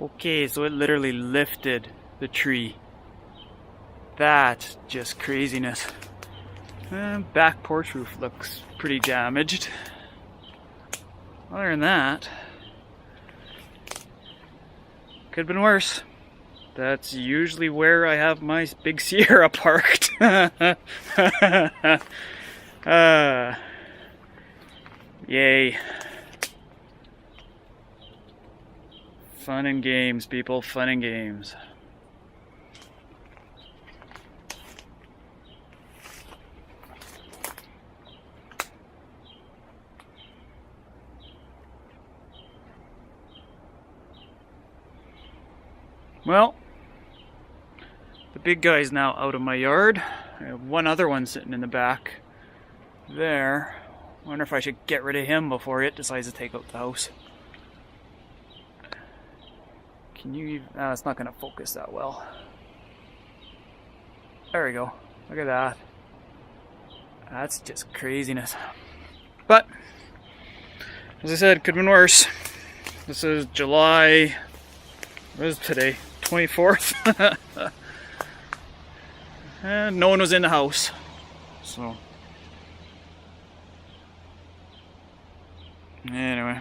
Okay, so it literally lifted the tree. That's just craziness. Back porch roof looks pretty damaged. Other than that, could have been worse. That's usually where I have my big Sierra parked. Yay. Fun and games, people. Fun and games. Well, the big guy's now out of my yard. I have one other one sitting in the back there. Wonder if I should get rid of him before it decides to take out the house. Can you... it's not going to focus that well. There we go. Look at that. That's just craziness. But, as I said, could have been worse. This is July... What is today? 24th? And no one was in the house. So... Anyway.